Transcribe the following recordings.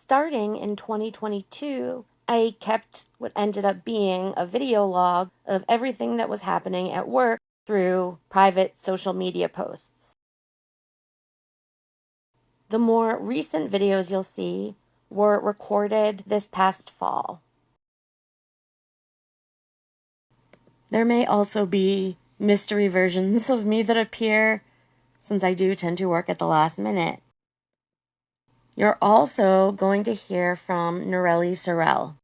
Starting in 2022, I kept what ended up being a video log of everything that was happening at work through private social media posts. The more recent videos you'll see were recorded this past fall. There may also be mystery versions of me that appear, since I do tend to work at the last minute. You're also going to hear from Noreli Sorrell.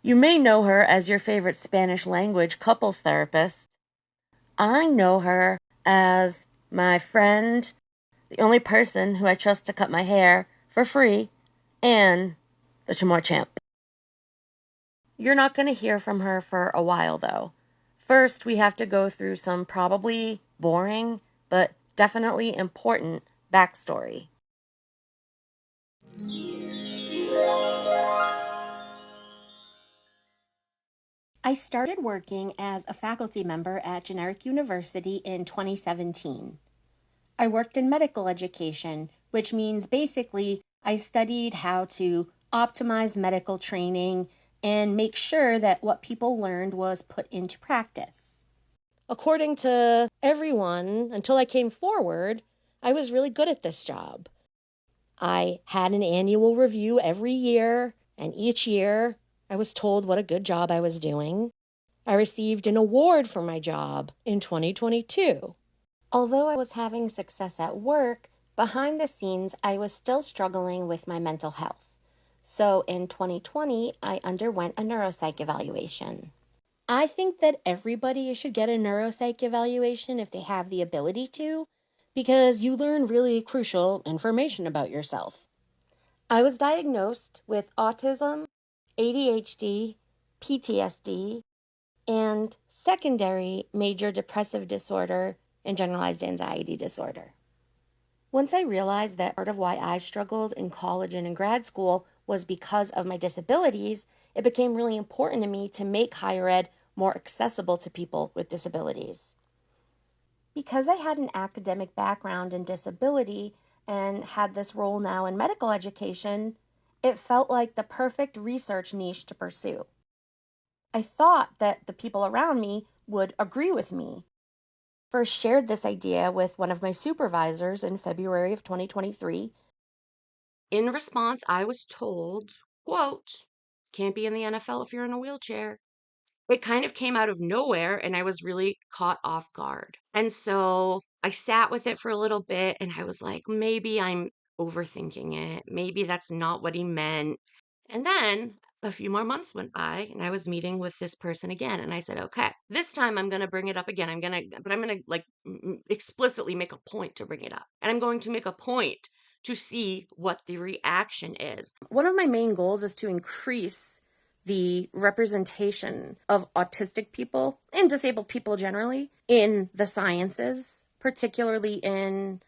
You may know her as your favorite Spanish language couples therapist. I know her as my friend, the only person who I trust to cut my hair for free, and the Chamois champ. You're not going to hear from her for a while, though. First, we have to go through some probably boring, but definitely important backstory. I started working as a faculty member at Generic University in 2017. I worked in medical education, which means basically I studied how to optimize medical training and make sure that what people learned was put into practice. According to everyone, until I came forward, I was really good at this job. I had an annual review every year, and each year I was told what a good job I was doing. I received an award for my job in 2022. Although I was having success at work, behind the scenes I was still struggling with my mental health. So in 2020, I underwent a neuropsych evaluation. I think that everybody should get a neuropsych evaluation if they have the ability to, because you learn really crucial information about yourself. I was diagnosed with autism, ADHD, PTSD, and secondary major depressive disorder and generalized anxiety disorder. Once I realized that part of why I struggled in college and in grad school was because of my disabilities, it became really important to me to make higher ed more accessible to people with disabilities. Because I had an academic background in disability and had this role now in medical education, it felt like the perfect research niche to pursue. I thought that the people around me would agree with me. First shared this idea with one of my supervisors in February of 2023. In response, I was told, quote, "Can't be in the NFL if you're in a wheelchair." It kind of came out of nowhere and I was really caught off guard. And so I sat with it for a little bit and I was like, maybe I'm overthinking it. Maybe that's not what he meant. And then a few more months went by and I was meeting with this person again. And I said, okay, this time I'm going to bring it up again. I'm going to like explicitly make a point to bring it up. And I'm going to make a point to see what the reaction is. One of my main goals is to increase the representation of autistic people and disabled people generally in the sciences, particularly in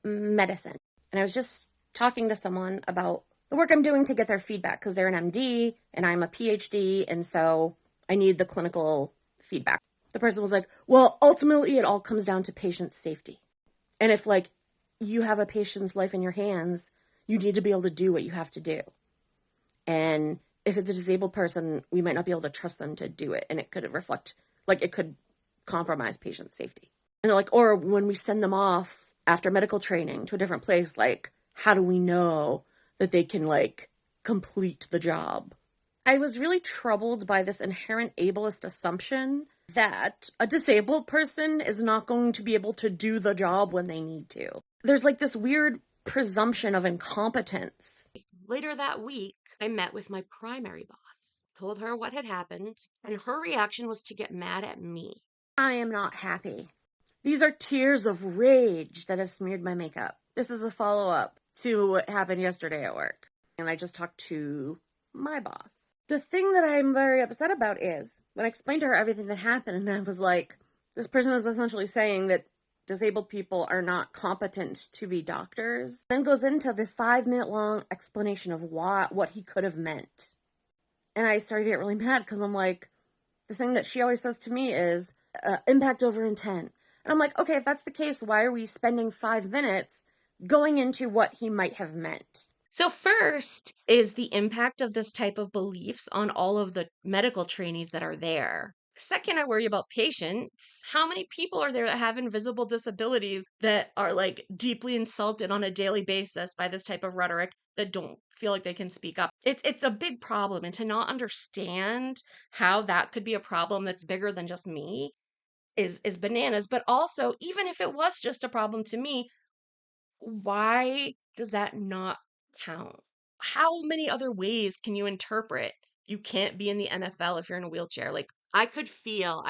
medicine. And I was just talking to someone about the work I'm doing to get their feedback because they're an MD and I'm a PhD, and so I need the clinical feedback. The person was like, well, ultimately it all comes down to patient safety. And if like you have a patient's life in your hands, you need to be able to do what you have to do. And if it's a disabled person, we might not be able to trust them to do it. And it could reflect, like it could compromise patient safety. And they're like, or when we send them off after medical training to a different place, like, how do we know that they can like complete the job? I was really troubled by this inherent ableist assumption that a disabled person is not going to be able to do the job when they need to. There's like this weird presumption of incompetence. Later that week, I met with my primary boss, told her what had happened, and her reaction was to get mad at me. I am not happy. These are tears of rage that have smeared my makeup. This is a follow-up to what happened yesterday at work. And I just talked to my boss. The thing that I'm very upset about is when I explained to her everything that happened, and I was like, this person is essentially saying that disabled people are not competent to be doctors. Then goes into this 5-minute long explanation of what he could have meant. And I started to get really mad because I'm like, the thing that she always says to me is impact over intent. And I'm like, okay, if that's the case, why are we spending 5 minutes going into what he might have meant? So first is the impact of this type of beliefs on all of the medical trainees that are there. Second, I worry about patients. How many people are there that have invisible disabilities that are like deeply insulted on a daily basis by this type of rhetoric that don't feel like they can speak up? It's a big problem, and to not understand how that could be a problem that's bigger than just me is bananas. But also, even if it was just a problem to me, why does that not count? How many other ways can you interpret you can't be in the NFL if you're in a wheelchair? Like, I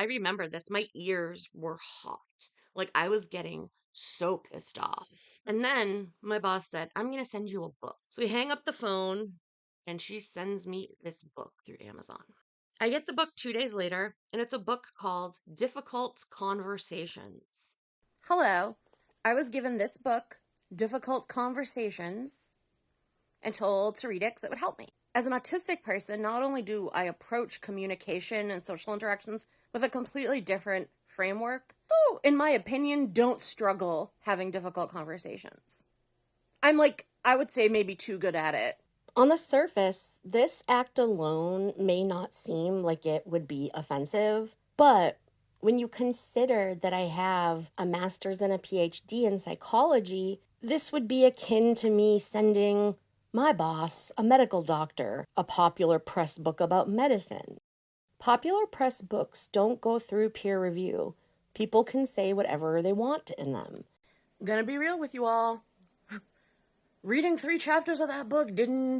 remember this, my ears were hot. Like, I was getting so pissed off. And then my boss said, I'm going to send you a book. So we hang up the phone and she sends me this book through Amazon. I get the book 2 days later, and it's a book called Difficult Conversations. Hello. I was given this book, Difficult Conversations, and told to read it because it would help me. As an autistic person, not only do I approach communication and social interactions with a completely different framework, so, in my opinion, don't struggle having difficult conversations. I'm like, I would say maybe too good at it. On the surface, this act alone may not seem like it would be offensive, but when you consider that I have a master's and a PhD in psychology, this would be akin to me sending my boss, a medical doctor, a popular press book about medicine. Popular press books don't go through peer review. People can say whatever they want in them. I'm gonna be real with you all. Reading 3 chapters of that book didn't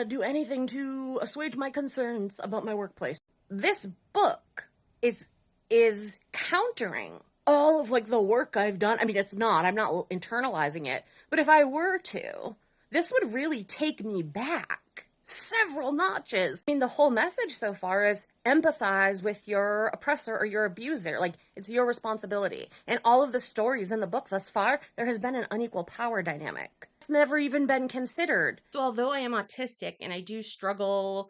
do anything to assuage my concerns about my workplace. This book is countering all of like the work I've done. I mean, it's not. I'm not internalizing it. But if I were to, this would really take me back several notches. I mean, the whole message so far is empathize with your oppressor or your abuser. Like, it's your responsibility. And all of the stories in the book thus far, there has been an unequal power dynamic. It's never even been considered. So although I am autistic and I do struggle,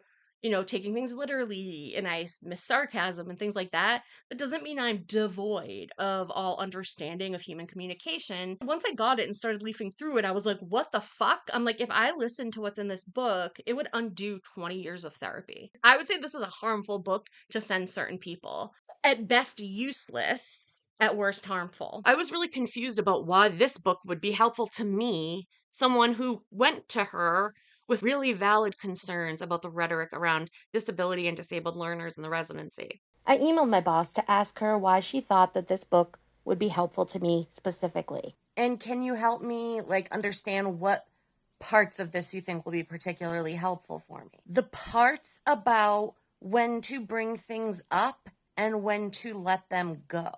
taking things literally and I miss sarcasm and things like that, that doesn't mean I'm devoid of all understanding of human communication. Once I got it and started leafing through it, I was like, what the fuck? I'm like, if I listened to what's in this book, it would undo 20 years of therapy. I would say this is a harmful book to send certain people. At best, useless. At worst, harmful. I was really confused about why this book would be helpful to me, someone who went to her with really valid concerns about the rhetoric around disability and disabled learners in the residency. I emailed my boss to ask her why she thought that this book would be helpful to me specifically. And can you help me understand what parts of this you think will be particularly helpful for me? The parts about when to bring things up and when to let them go.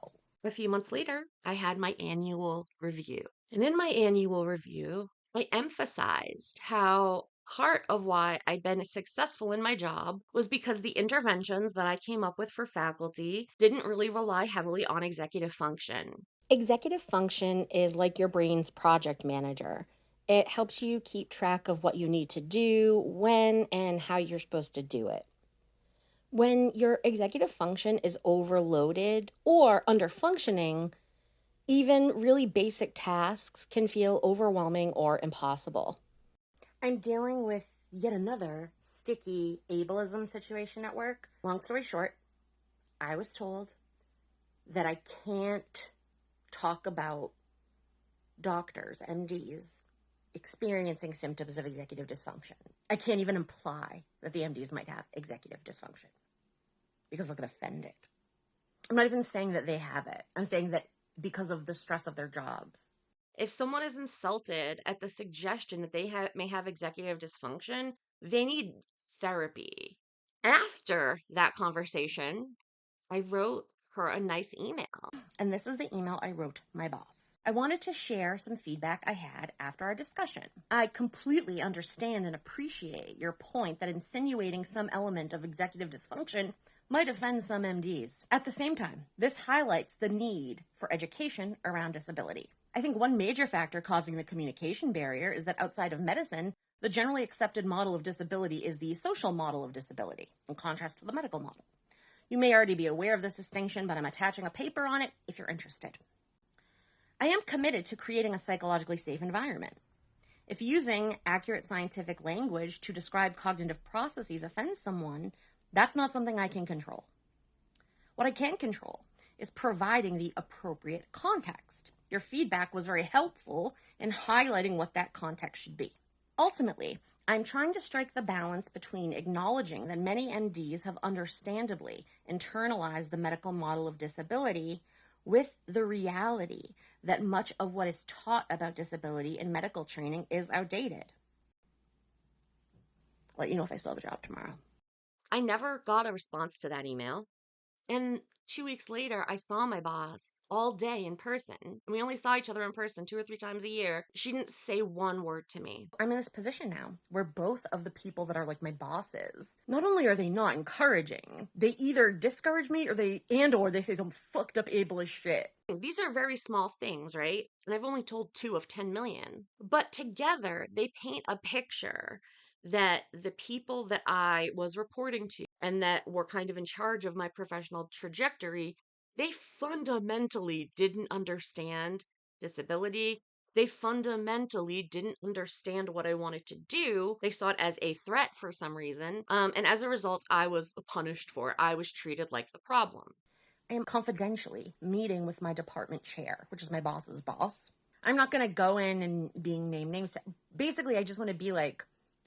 A few months later, I had my annual review. And in my annual review, I emphasized how part of why I'd been successful in my job was because the interventions that I came up with for faculty didn't really rely heavily on executive function. Executive function is like your brain's project manager. It helps you keep track of what you need to do, when, and how you're supposed to do it. When your executive function is overloaded or underfunctioning, even really basic tasks can feel overwhelming or impossible. I'm dealing with yet another sticky ableism situation at work. Long story short, I was told that I can't talk about doctors, MDs, experiencing symptoms of executive dysfunction. I can't even imply that the MDs might have executive dysfunction because it could offend it. I'm not even saying that they have it. I'm saying that because of the stress of their jobs. If someone is insulted at the suggestion that they may have executive dysfunction, they need therapy. After that conversation, I wrote her a nice email. And this is the email I wrote my boss. I wanted to share some feedback I had after our discussion. I completely understand and appreciate your point that insinuating some element of executive dysfunction might offend some MDs. At the same time, this highlights the need for education around disability. I think one major factor causing the communication barrier is that outside of medicine, the generally accepted model of disability is the social model of disability, in contrast to the medical model. You may already be aware of this distinction, but I'm attaching a paper on it if you're interested. I am committed to creating a psychologically safe environment. If using accurate scientific language to describe cognitive processes offends someone, that's not something I can control. What I can control is providing the appropriate context. Your feedback was very helpful in highlighting what that context should be. Ultimately, I'm trying to strike the balance between acknowledging that many MDs have understandably internalized the medical model of disability with the reality that much of what is taught about disability in medical training is outdated. I'll let you know if I still have a job tomorrow. I never got a response to that email. And 2 weeks later, I saw my boss all day in person. And we only saw each other in person 2 or 3 times a year. She didn't say one word to me. I'm in this position now where both of the people that are like my bosses, not only are they not encouraging, they either discourage me or they say some fucked up ableist shit. These are very small things, right? And I've only told 2 of 10 million. But together, they paint a picture that the people that I was reporting to and that were kind of in charge of my professional trajectory, they fundamentally didn't understand disability. They fundamentally didn't understand what I wanted to do. They saw it as a threat for some reason. And as a result, I was punished for it. I was treated like the problem. I am confidentially meeting with my department chair, which is my boss's boss. I'm not going to go in and being named names. Basically, I just want to be like,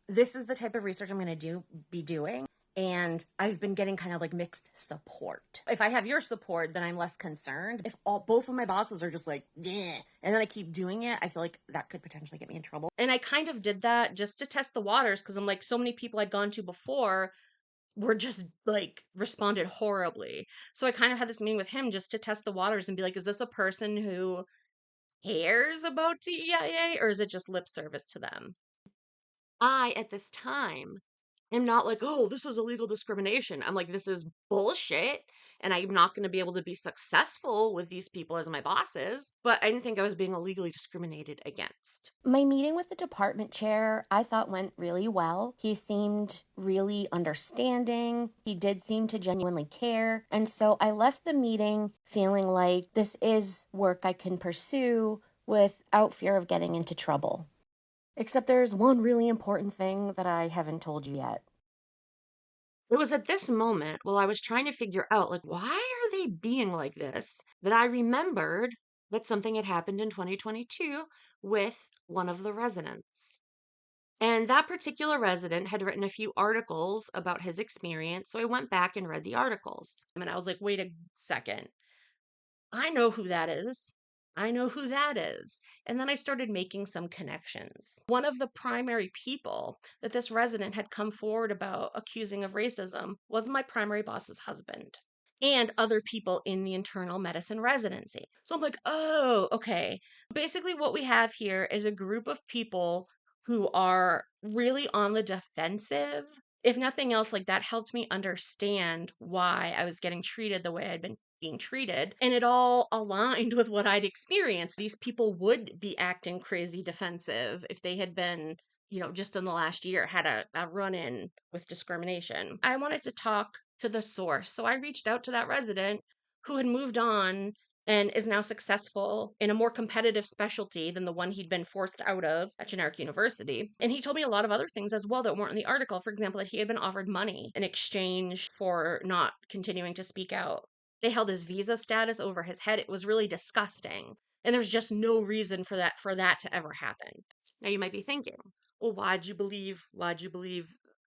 this is the type of research I'm going to be doing. And I've been getting kind of like mixed support. If I have your support, then I'm less concerned. If both of my bosses are just like, yeah, and then I keep doing it, I feel like that could potentially get me in trouble. And I kind of did that just to test the waters because I'm like, so many people I'd gone to before were just like responded horribly. So I kind of had this meeting with him just to test the waters and be like, is this a person who cares about DEIA or is it just lip service to them? I, at this time, am not like, oh, this is illegal discrimination. I'm like, this is bullshit. And I'm not going to be able to be successful with these people as my bosses. But I didn't think I was being illegally discriminated against. My meeting with the department chair, I thought went really well. He seemed really understanding. He did seem to genuinely care. And so I left the meeting feeling like this is work I can pursue without fear of getting into trouble. Except there's one really important thing that I haven't told you yet. It was at this moment, while I was trying to figure out, like, why are they being like this, that I remembered that something had happened in 2022 with one of the residents. And that particular resident had written a few articles about his experience. So I went back and read the articles. And I was like, wait a second. I know who that is. I know who that is. And then I started making some connections. One of the primary people that this resident had come forward about accusing of racism was my primary boss's husband and other people in the internal medicine residency. So I'm like, oh, okay. Basically, what we have here is a group of people who are really on the defensive. If nothing else, like that helped me understand why I was getting treated the way I'd been being treated, and it all aligned with what I'd experienced. These people would be acting crazy defensive if they had been, just in the last year had a run in with discrimination. I wanted to talk to the source, so I reached out to that resident who had moved on and is now successful in a more competitive specialty than the one he'd been forced out of at generic university. And he told me a lot of other things as well that weren't in the article. For example, that he had been offered money in exchange for not continuing to speak out. They held his visa status over his head. It was really disgusting. And there's just no reason for that to ever happen. Now you might be thinking, well, why'd you believe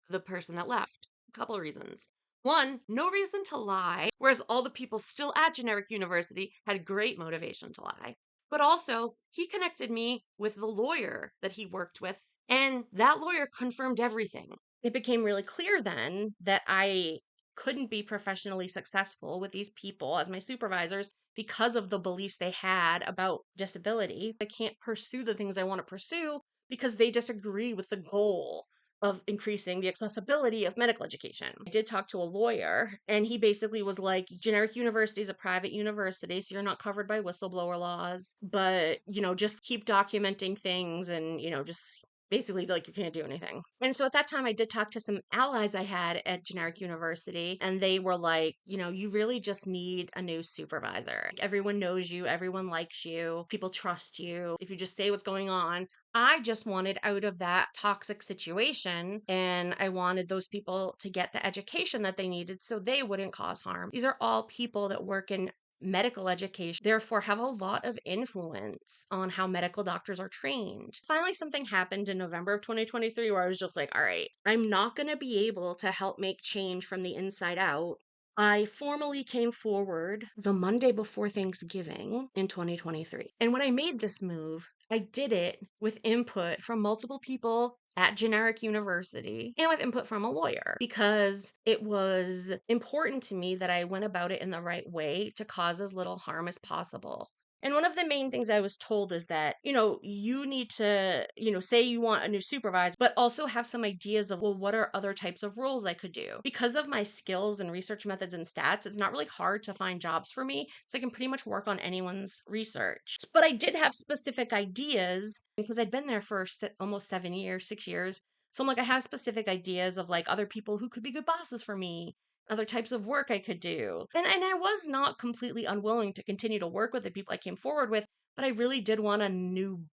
the person that left? A couple of reasons. One, no reason to lie, whereas all the people still at generic university had great motivation to lie. But also, he connected me with the lawyer that he worked with, and that lawyer confirmed everything. It became really clear then that I couldn't be professionally successful with these people as my supervisors because of the beliefs they had about disability. I can't pursue the things I want to pursue because they disagree with the goal of increasing the accessibility of medical education. I did talk to a lawyer, and he basically was like, generic university is a private university, so you're not covered by whistleblower laws, but, just keep documenting things and, just basically like you can't do anything. And so at that time, I did talk to some allies I had at Generic University, and they were like, you really just need a new supervisor. Everyone knows you, everyone likes you, people trust you. If you just say what's going on, I just wanted out of that toxic situation, and I wanted those people to get the education that they needed so they wouldn't cause harm. These are all people that work in medical education, therefore have a lot of influence on how medical doctors are trained. Finally, something happened in November of 2023 where I was just like, all right, I'm not going to be able to help make change from the inside out. I formally came forward the Monday before Thanksgiving in 2023. And when I made this move, I did it with input from multiple people at Generic University and with input from a lawyer because it was important to me that I went about it in the right way to cause as little harm as possible. And one of the main things I was told is that, you need to, say you want a new supervisor, but also have some ideas of, well, what are other types of roles I could do? Because of my skills and research methods and stats, it's not really hard to find jobs for me. So I can pretty much work on anyone's research. But I did have specific ideas because I'd been there for almost 7 years, 6 years. So I'm like, I have specific ideas of like other people who could be good bosses for me, other types of work I could do. And I was not completely unwilling to continue to work with the people I came forward with, but I really did want a new,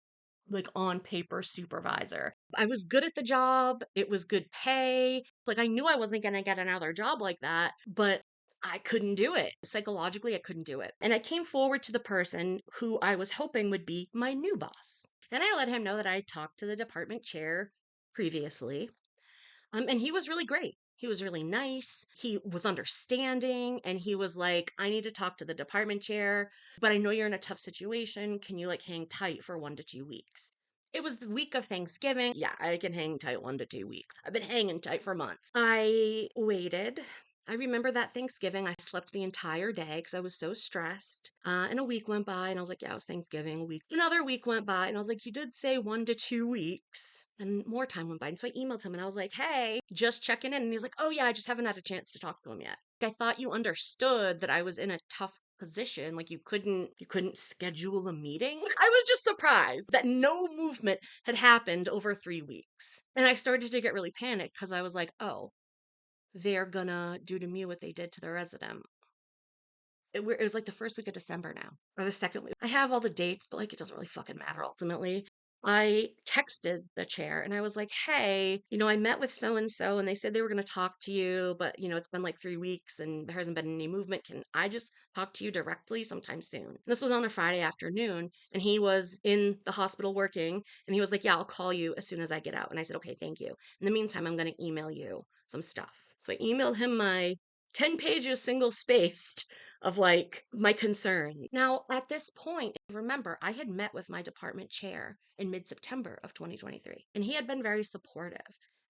like on paper supervisor. I was good at the job. It was good pay. Like I knew I wasn't going to get another job like that, but I couldn't do it. Psychologically, I couldn't do it. And I came forward to the person who I was hoping would be my new boss. And I let him know that I talked to the department chair previously. And he was really great. He was really nice. He was understanding, and he was like, I need to talk to the department chair, but I know you're in a tough situation. Can you like hang tight for 1 to 2 weeks? It was the week of Thanksgiving. Yeah, I can hang tight 1 to 2 weeks. I've been hanging tight for months. I waited. I remember that Thanksgiving, I slept the entire day because I was so stressed. And a week went by, and I was like, yeah, it was Thanksgiving. A week, another week went by, and I was like, you did say 1 to 2 weeks. And more time went by. And so I emailed him and I was like, hey, just checking in. And he's like, oh, yeah, I just haven't had a chance to talk to him yet. I thought you understood that I was in a tough position, like you couldn't schedule a meeting. I was just surprised that no movement had happened over 3 weeks. And I started to get really panicked because I was like, oh, they're gonna do to me what they did to the resident. It was like the first week of December now, or the second week. I have all the dates, but like it doesn't really fucking matter ultimately. I texted the chair and I was like, hey, I met with so and so and they said they were going to talk to you, but it's been like 3 weeks and there hasn't been any movement. Can I just talk to you directly sometime soon? This was on a Friday afternoon and he was in the hospital working and he was like, yeah, I'll call you as soon as I get out. And I said, okay, thank you. In the meantime, I'm going to email you some stuff. So I emailed him my 10 pages single spaced of like my concern. Now, at this point, remember, I had met with my department chair in mid September of 2023, and he had been very supportive.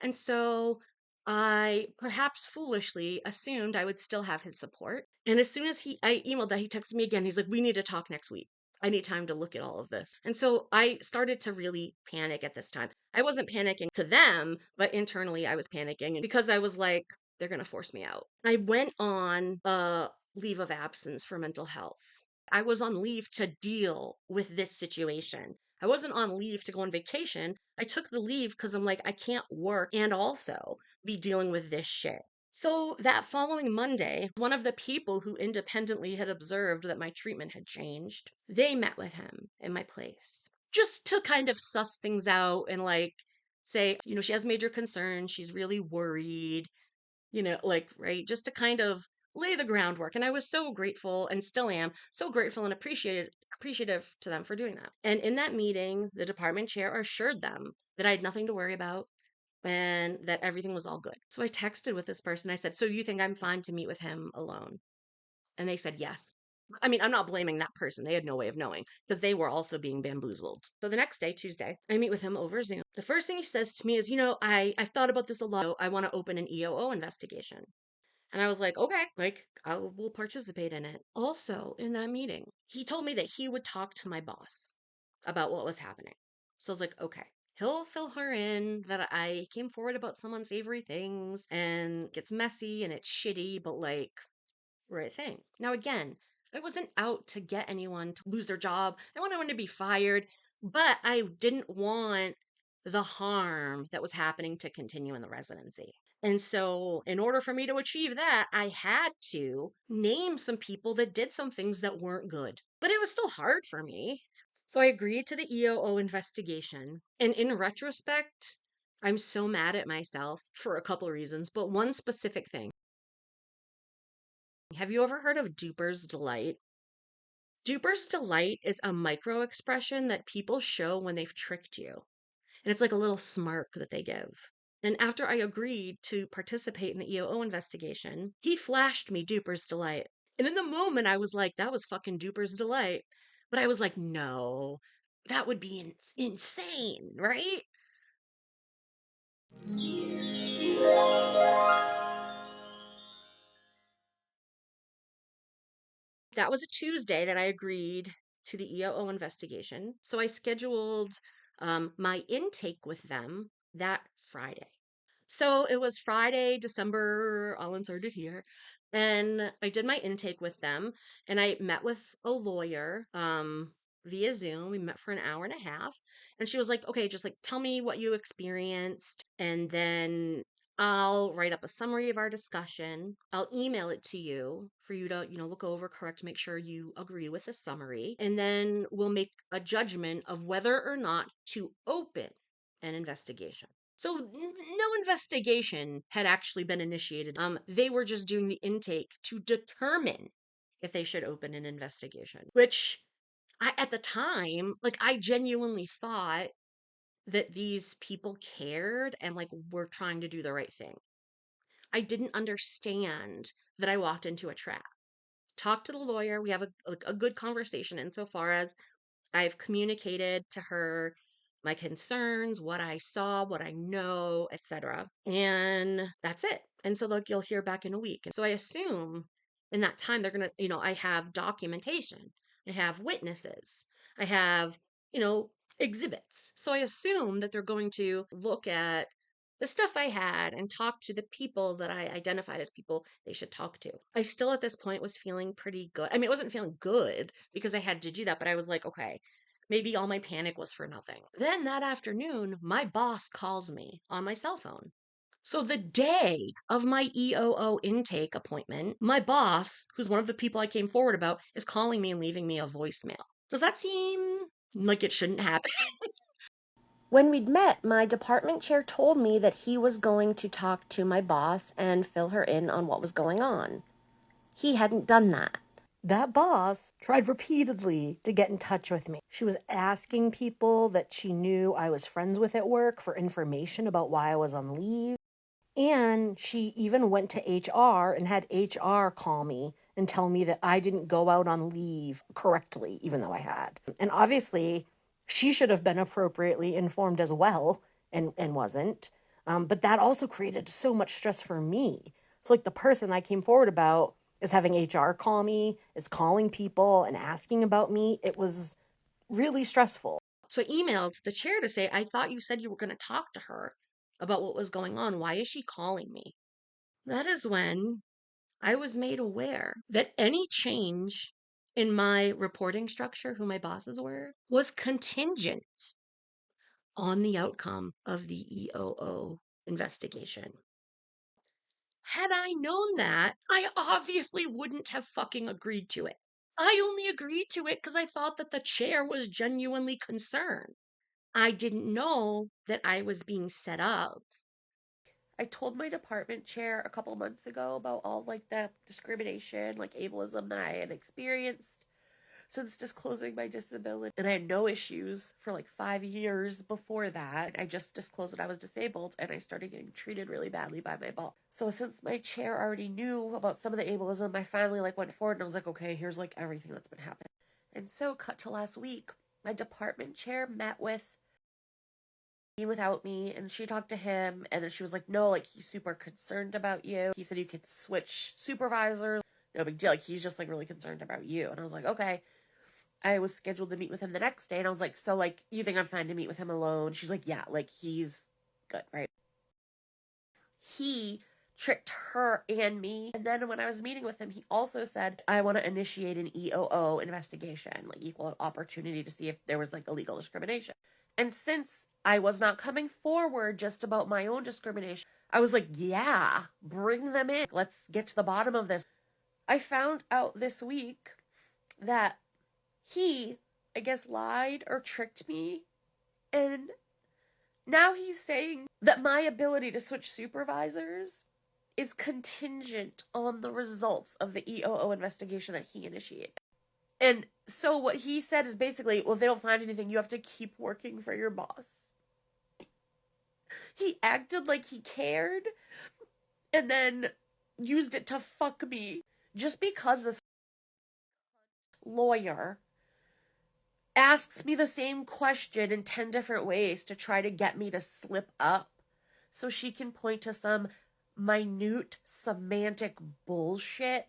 And so I perhaps foolishly assumed I would still have his support. And as soon as I emailed that, he texted me again. He's like, we need to talk next week. I need time to look at all of this. And so I started to really panic at this time. I wasn't panicking to them, but internally I was panicking because I was like, they're going to force me out. I went on a leave of absence for mental health. I was on leave to deal with this situation. I wasn't on leave to go on vacation. I took the leave because I'm like, I can't work and also be dealing with this shit. So that following Monday, one of the people who independently had observed that my treatment had changed, they met with him in my place just to kind of suss things out and like say, she has major concerns. She's really worried, like, right, just to kind of lay the groundwork. And I was so grateful and still am so grateful and appreciative to them for doing that. And in that meeting, the department chair assured them that I had nothing to worry about and that everything was all good. So I texted with this person. I said, so you think I'm fine to meet with him alone? And they said yes. I mean, I'm not blaming that person. They had no way of knowing because they were also being bamboozled. So the next day, Tuesday, I meet with him over Zoom. The first thing he says to me is, I've thought about this a lot. I want to open an EOO investigation. And I was like, okay, like I will participate in it. Also, in that meeting, he told me that he would talk to my boss about what was happening. So I was like, okay. He'll fill her in that I came forward about some unsavory things and it gets messy and it's shitty, but like right thing. Now, again, I wasn't out to get anyone to lose their job. I wanted anyone to be fired, but I didn't want the harm that was happening to continue in the residency. And so, in order for me to achieve that, I had to name some people that did some things that weren't good. But it was still hard for me. So, I agreed to the EOO investigation. And in retrospect, I'm so mad at myself for a couple of reasons, but one specific thing. Have you ever heard of duper's delight? Duper's delight is a micro expression that people show when they've tricked you. And it's like a little smirk that they give. And after I agreed to participate in the EOO investigation, he flashed me Duper's delight. And in the moment, I was like, that was fucking Duper's delight. But I was like, no, that would be insane, right? That was a Tuesday that I agreed to the EOO investigation. So I scheduled my intake with them that Friday. So it was Friday, December, all inserted here. And I did my intake with them and I met with a lawyer via Zoom. We met for an hour and a half. And she was like, okay, just like tell me what you experienced. And then I'll write up a summary of our discussion. I'll email it to you for you to, look over, correct, make sure you agree with the summary. And then we'll make a judgment of whether or not to open an investigation. So no investigation had actually been initiated. They were just doing the intake to determine if they should open an investigation, which at the time, like I genuinely thought that these people cared and like were trying to do the right thing. I didn't understand that I walked into a trap. Talk to the lawyer. We have a good conversation insofar as I've communicated to her my concerns, what I saw, what I know, etc. And that's it. And so like you'll hear back in a week. And so I assume in that time they're going to, I have documentation. I have witnesses. I have, you know, exhibits. So I assume that they're going to look at the stuff I had and talk to the people that I identified as people they should talk to. I still at this point was feeling pretty good. I mean, I wasn't feeling good because I had to do that, but I was like, okay, maybe all my panic was for nothing. Then that afternoon, my boss calls me on my cell phone. So the day of my EOO intake appointment, my boss, who's one of the people I came forward about, is calling me and leaving me a voicemail. Does that seem like it shouldn't happen? When we'd met, my department chair told me that he was going to talk to my boss and fill her in on what was going on. He hadn't done that. That boss tried repeatedly to get in touch with me. She was asking people that she knew I was friends with at work for information about why I was on leave. And she even went to HR and had HR call me and tell me that I didn't go out on leave correctly, even though I had. And obviously, she should have been appropriately informed as well and wasn't. But that also created so much stress for me. So, like, the person I came forward about is having HR call me, is calling people and asking about me. It was really stressful. So I emailed the chair to say, I thought you said you were going to talk to her about what was going on. Why is she calling me? That is when I was made aware that any change in my reporting structure, who my bosses were, was contingent on the outcome of the EOO investigation. Had I known that, I obviously wouldn't have fucking agreed to it. I only agreed to it because I thought that the chair was genuinely concerned. I didn't know that I was being set up. I told my department chair a couple months ago about all like the discrimination, like ableism that I had experienced since disclosing my disability. And I had no issues for like 5 years before that. I just disclosed that I was disabled and I started getting treated really badly by my boss. So since my chair already knew about some of the ableism, my family like went forward and I was like, okay, here's like everything that's been happening. And so cut to last week, my department chair met with without me and she talked to him and then she was like, no, like he's super concerned about you. He said you could switch supervisors. No big deal. Like he's just like really concerned about you. And I was like, okay. I was scheduled to meet with him the next day and I was like, so like you think I'm fine to meet with him alone? She's like, yeah, like he's good, right? He tricked her and me. And then when I was meeting with him, he also said, I want to initiate an EOO investigation, like equal opportunity to see if there was like illegal discrimination. And since I was not coming forward just about my own discrimination, I was like, yeah, bring them in. Let's get to the bottom of this. I found out this week that he, I guess, lied or tricked me. And now he's saying that my ability to switch supervisors is contingent on the results of the EOO investigation that he initiated. And so what he said is basically, well, if they don't find anything, you have to keep working for your boss. He acted like he cared and then used it to fuck me just because this lawyer asks me the same question in 10 different ways to try to get me to slip up so she can point to some minute semantic bullshit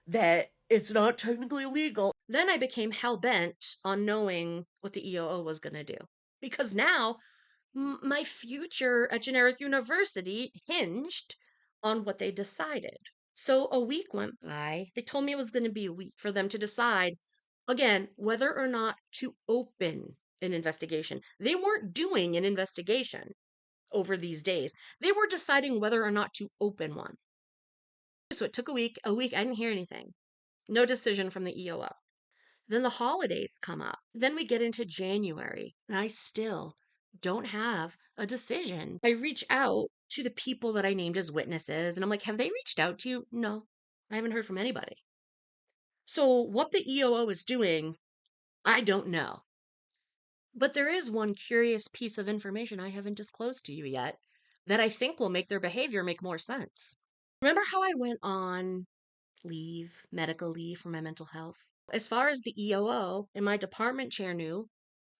that it's not technically illegal. Then I became hell-bent on knowing what the EOO was going to do. Because now my future at Generic University hinged on what they decided. So a week went by. They told me it was going to be a week for them to decide, again, whether or not to open an investigation. They weren't doing an investigation over these days. They were deciding whether or not to open one. So it took a week. I didn't hear anything. No decision from the EOO. Then the holidays come up. Then we get into January, and I still don't have a decision. I reach out to the people that I named as witnesses, and I'm like, have they reached out to you? No, I haven't heard from anybody. So what the EOO is doing, I don't know. But there is one curious piece of information I haven't disclosed to you yet that I think will make their behavior make more sense. Remember how I went on leave, medical leave for my mental health? As far as the EOO and my department chair knew,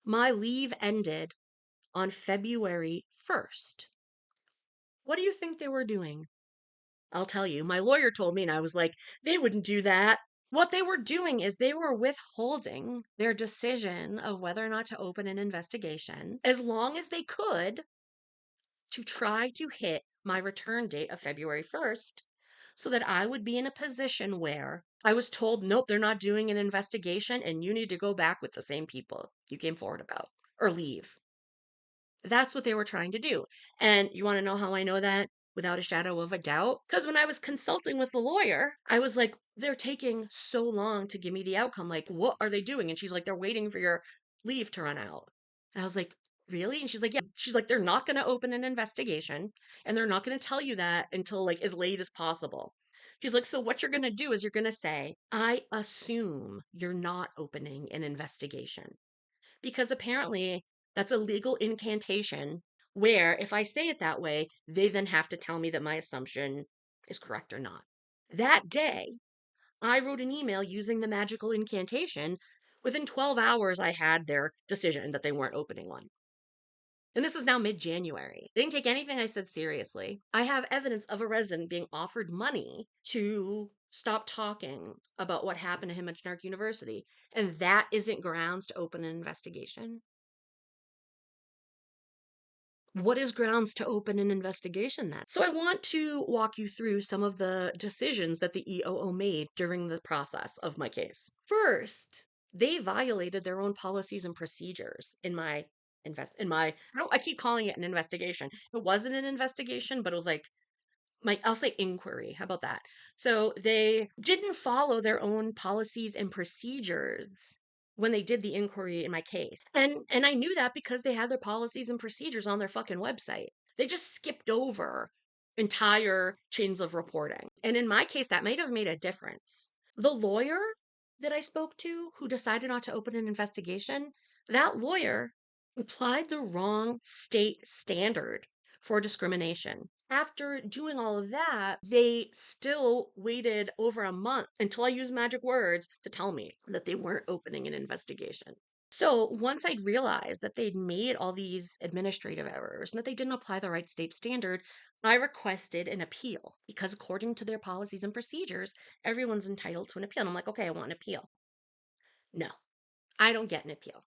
my leave ended on February 1st. What do you think they were doing? I'll tell you. My lawyer told me, and I was like, they wouldn't do that. What they were doing is they were withholding their decision of whether or not to open an investigation as long as they could to try to hit my return date of February 1st so that I would be in a position where I was told, nope, they're not doing an investigation and you need to go back with the same people you came forward about or leave. That's what they were trying to do. And you want to know how I know that without a shadow of a doubt? Because when I was consulting with the lawyer, I was like, they're taking so long to give me the outcome. Like, what are they doing? And she's like, they're waiting for your leave to run out. And I was like, really? And she's like, yeah. She's like, they're not going to open an investigation and they're not going to tell you that until like as late as possible. She's like, so what you're going to do is you're going to say, I assume you're not opening an investigation. Because apparently that's a legal incantation where if I say it that way, they then have to tell me that my assumption is correct or not. That day, I wrote an email using the magical incantation. Within 12 hours, I had their decision that they weren't opening one. And this is now mid-January. They didn't take anything I said seriously. I have evidence of a resident being offered money to stop talking about what happened to him at Generic University. And that isn't grounds to open an investigation. What is grounds to open an investigation then? So I want to walk you through some of the decisions that the EOO made during the process of my case. First, they violated their own policies and procedures in my I keep calling it an investigation. It wasn't an investigation, but it was like I'll say inquiry. How about that? So they didn't follow their own policies and procedures when they did the inquiry in my case. And I knew that because they had their policies and procedures on their fucking website. They just skipped over entire chains of reporting. And in my case, that might have made a difference. The lawyer that I spoke to who decided not to open an investigation, that lawyer applied the wrong state standard for discrimination. After doing all of that, they still waited over a month until I used magic words to tell me that they weren't opening an investigation. So once I'd realized that they'd made all these administrative errors and that they didn't apply the right state standard, I requested an appeal because according to their policies and procedures, everyone's entitled to an appeal. And I'm like, okay, I want an appeal. No, I don't get an appeal.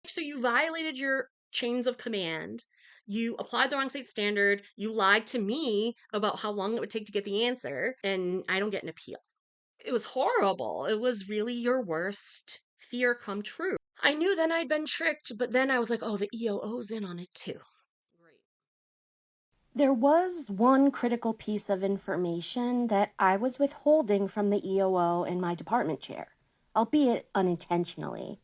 So you violated your chains of command. You applied the wrong state standard. You lied to me about how long it would take to get the answer, and I don't get an appeal. It was horrible. It was really your worst fear come true. I knew then I'd been tricked, but then I was like, oh, the EOO's in on it too. Great. There was one critical piece of information that I was withholding from the EOO and my department chair, albeit unintentionally.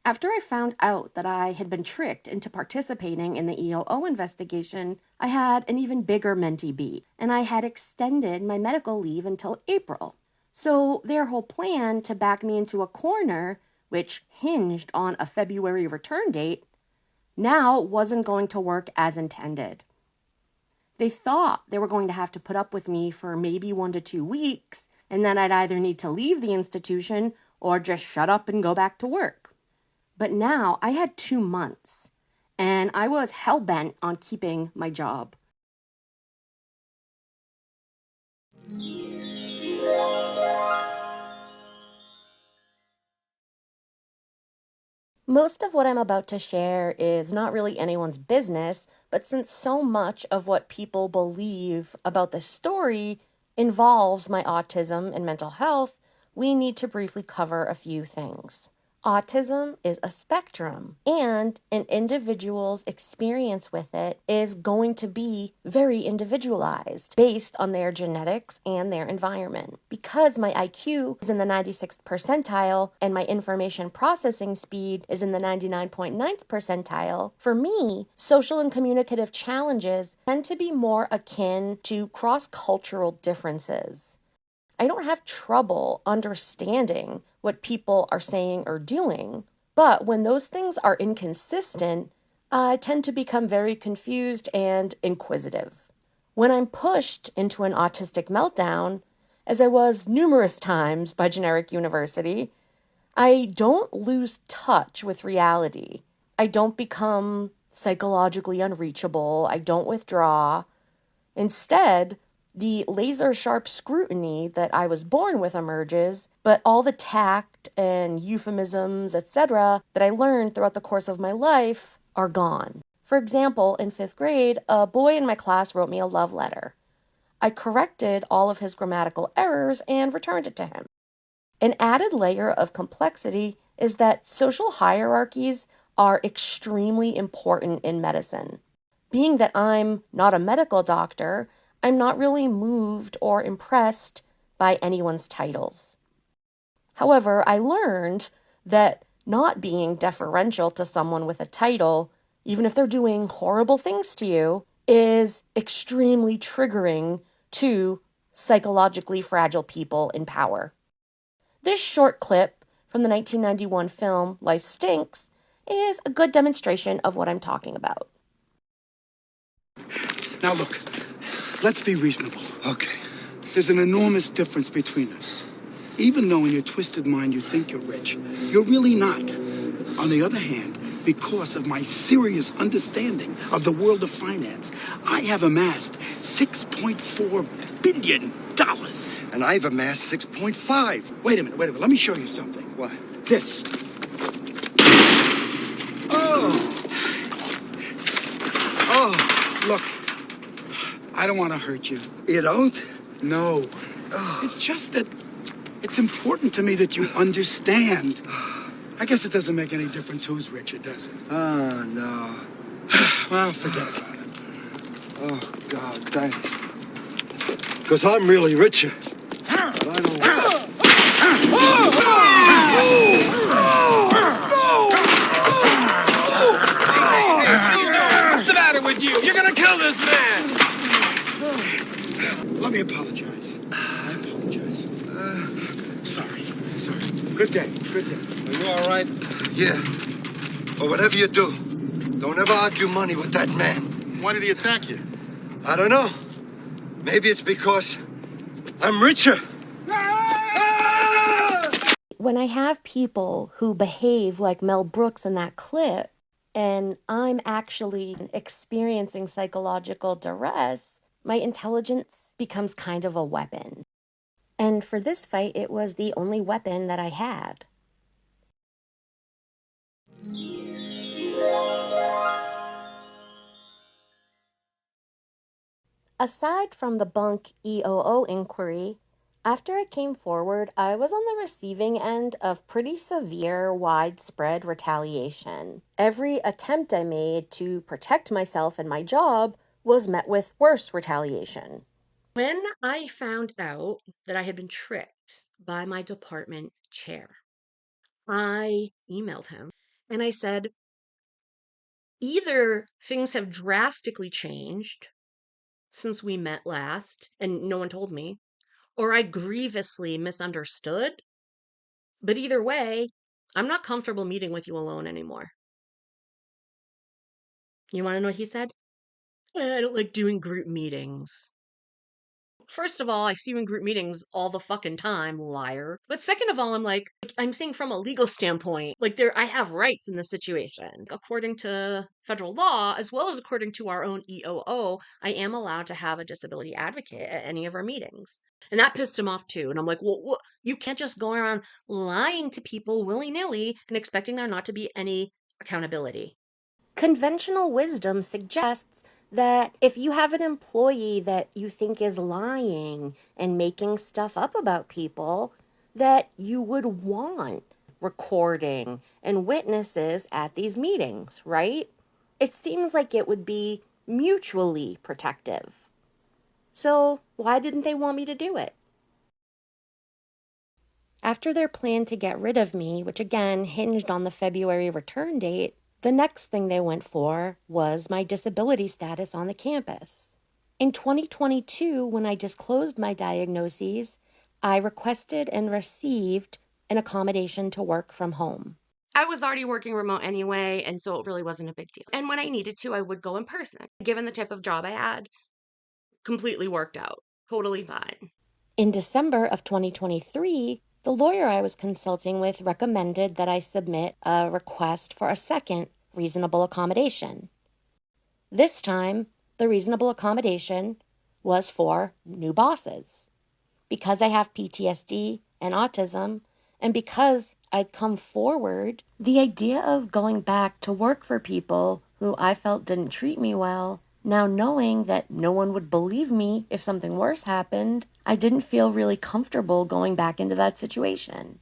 After I found out that I had been tricked into participating in the EOO investigation, I had an even bigger mentee beat, and I had extended my medical leave until April. So their whole plan to back me into a corner, which hinged on a February return date, now wasn't going to work as intended. They thought they were going to have to put up with me for maybe 1 to 2 weeks, and then I'd either need to leave the institution or just shut up and go back to work. But now I had 2 months, and I was hell-bent on keeping my job. Most of what I'm about to share is not really anyone's business, but since so much of what people believe about this story involves my autism and mental health, we need to briefly cover a few things. Autism is a spectrum, and an individual's experience with it is going to be very individualized based on their genetics and their environment. Because my IQ is in the 96th percentile and my information processing speed is in the 99.9th percentile, for me, social and communicative challenges tend to be more akin to cross-cultural differences. I don't have trouble understanding what people are saying or doing, but when those things are inconsistent, I tend to become very confused and inquisitive. When I'm pushed into an autistic meltdown, as I was numerous times by Generic University, I don't lose touch with reality. I don't become psychologically unreachable. I don't withdraw. Instead, the laser-sharp scrutiny that I was born with emerges, but all the tact and euphemisms, etc., that I learned throughout the course of my life are gone. For example, in 5th grade, a boy in my class wrote me a love letter. I corrected all of his grammatical errors and returned it to him. An added layer of complexity is that social hierarchies are extremely important in medicine. Being that I'm not a medical doctor, I'm not really moved or impressed by anyone's titles. However, I learned that not being deferential to someone with a title, even if they're doing horrible things to you, is extremely triggering to psychologically fragile people in power. This short clip from the 1991 film Life Stinks is a good demonstration of what I'm talking about. Now look, let's be reasonable. Okay. There's an enormous difference between us. Even though in your twisted mind you think you're rich, you're really not. On the other hand, because of my serious understanding of the world of finance, I have amassed $6.4 billion. And I've amassed 6.5. Wait a minute, let me show you something. What? This. Oh, Look, I don't want to hurt you. you don't? No. It's just that it's important to me that you understand. I guess it doesn't make any difference who's richer, does it? Oh, no. Well, forget about it. Oh, God, thanks. Because I'm really richer. But I don't... What's the matter with you? You're gonna kill this man! Let me apologize. I apologize. Sorry. Good day. Are you all right? Yeah. But whatever you do, don't ever argue money with that man. Why did he attack you? I don't know. Maybe it's because I'm richer. When I have people who behave like Mel Brooks in that clip, and I'm actually experiencing psychological duress, my intelligence becomes kind of a weapon. And for this fight, it was the only weapon that I had. Aside from the bunk EOO inquiry, After I came forward, I was on the receiving end of pretty severe, widespread retaliation. Every attempt I made to protect myself and my job was met with worse retaliation. When I found out that I had been tricked by my department chair, I emailed him and I said, either things have drastically changed since we met last and no one told me, or I grievously misunderstood. But either way, I'm not comfortable meeting with you alone anymore. You want to know what he said? I don't like doing group meetings. First of all, I see you in group meetings all the fucking time, liar. But second of all, I'm saying from a legal standpoint, I have rights in this situation. According to federal law, as well as according to our own EOO, I am allowed to have a disability advocate at any of our meetings. And that pissed him off too. And I'm like, well, you can't just go around lying to people willy-nilly and expecting there not to be any accountability. Conventional wisdom suggests that if you have an employee that you think is lying and making stuff up about people, that you would want recording and witnesses at these meetings, right? It seems like it would be mutually protective. So why didn't they want me to do it? After their plan to get rid of me, which again hinged on the February return date, the next thing they went for was my disability status on the campus. In 2022, when I disclosed my diagnoses, I requested and received an accommodation to work from home. I was already working remote anyway, and so it really wasn't a big deal. And when I needed to, I would go in person. Given the type of job I had, completely worked out. Totally fine. In December of 2023, the lawyer I was consulting with recommended that I submit a request for a second reasonable accommodation. This time, the reasonable accommodation was for new bosses. Because I have PTSD and autism, and because I'd come forward, the idea of going back to work for people who I felt didn't treat me well, now knowing that no one would believe me if something worse happened, I didn't feel really comfortable going back into that situation.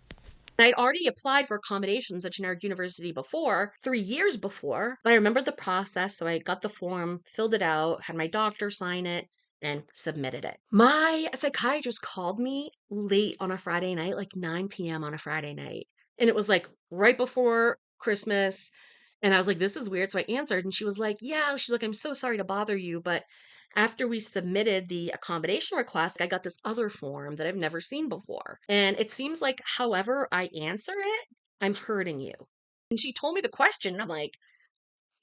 I'd already applied for accommodations at Generic University before, 3 years before, but I remembered the process, so I got the form, filled it out, had my doctor sign it, and submitted it. My psychiatrist called me late on a Friday night, like 9 p.m. on a Friday night. And it was like right before Christmas. And I was like, this is weird. So I answered, and she was like, yeah, she's like, I'm so sorry to bother you, but after we submitted the accommodation request, I got this other form that I've never seen before. And it seems like however I answer it, I'm hurting you. And she told me the question, and I'm like,